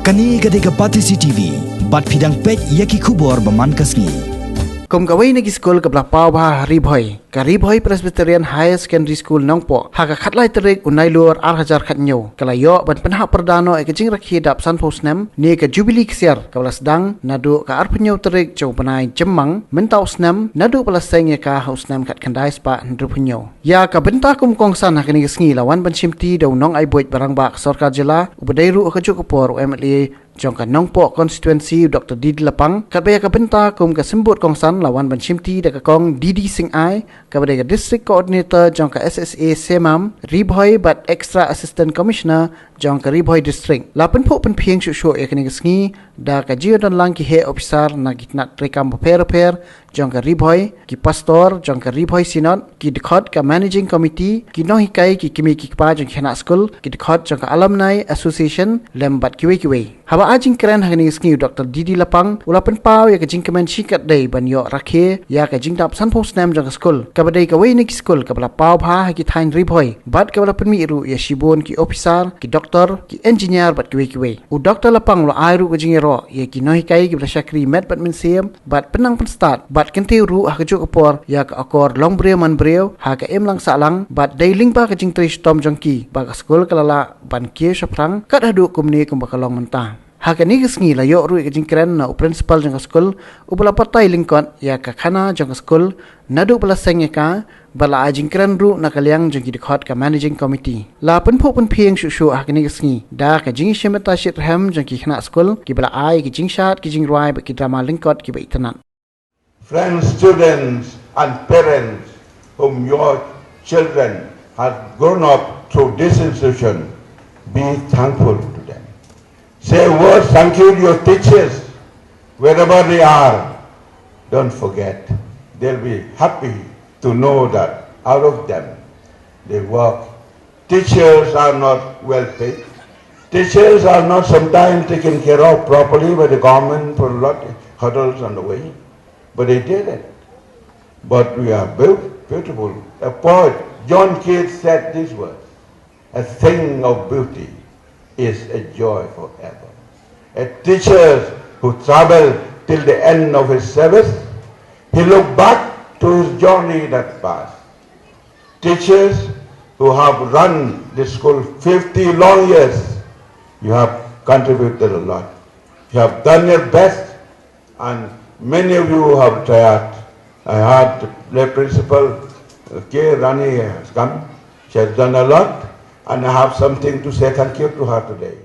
Kani gadega Patisi TV, bat fidang pek yaki kubor baman kasngi. Kum kawai nagi skul ke belah pau bah Bhoi. Ka Bhoi Presbyterian Higher Secondary School nongpo. Haka khatlai terik unai luar 1000 khatnyo. Kala yo ban penhak perdano ekajing Rakhe dap san posnem ni ke Jubili Ksiar ka belah sedang nadu ka arpenyo terik jauh penai jemang mentau snem nadu belah seng ya ka haus snem kat kendai spa ndrupenyo. Ya ka benta kum kongsan hak ni sngi lawan ban simti dau nong ai boit barang bak sarkar jela ubadairu ka jukupor UMLA jongka nongpo constituency Dr. Didi Lapang katbaya ka benta kum ka sembut kongsan lawan ban simti da ka kong Didi Sing Ai kabadai ka district coordinator jongka SSA Semam Bhoi but extra assistant commissioner jongka Bhoi district lapan po pen phieng shu ekani sngi da ka jiodon lang ki he officer na gitnat rekam per jongka Bhoi ki pastor jongka Bhoi sinod ki dekhot ka managing committee ki nohikai ki kimi ki pa jong khana school ki dekhot jongka alumni association lembat kiwe haba ajing keren hagani sngi Dr. Didi Lapang ulapan pau ya ka jing kemen sikat dei ban yo Rakhe ya ka jing dap san post nam jongka school kabadai ka wei ni school ka bala pau pha ki thain Bhoi bat ka bala penmi ru ya shibon ki officer ki doktor ki engineer bat kiwe u Dr. Lapang lo airu ka jing ro ya ki nohikai ki bala syakri met bat min sem bat penang pen start bat kente ru ha ka juk apor ya ka akor long breu man breu ha ka em lang sa lang bat dailing ba ka jing trish tom jongki ba ka school kalala ban kie shaprang kat hadu kumni kum bakalong mentah haka ni kisngi la yo ru ka jing kren na principal jong school u bala patai lingkot ya ka khana jong school nadu bala seng ka bala ajing kren ru na kalyang jong ki dekhot ka managing committee la pen pho pen phieng shu haka ni kisngi da ka jing shemata shit ham jong ki khana school ki bala ai ki jing shat ki jing roi ba ki drama lingkot ki ba itanan. Friends, students and parents whom your children have grown up through this institution, be thankful to them. Say a word thank you to your teachers wherever they are. Don't forget. They'll be happy to know that out of them they work. Teachers are not well paid. Teachers are not sometimes taken care of properly by the government for a lot of hurdles on the way. But they did it. But we are beautiful. A poet, John Keats, said these words: a thing of beauty is a joy forever. A teacher who traveled till the end of his service, he looked back to his journey that passed. Teachers who have run the school 50 long years, you have contributed a lot. You have done your best, and many of you have tried. I heard the principal, K. Rani, has come. She has done a lot, and I have something to say thank you to her today.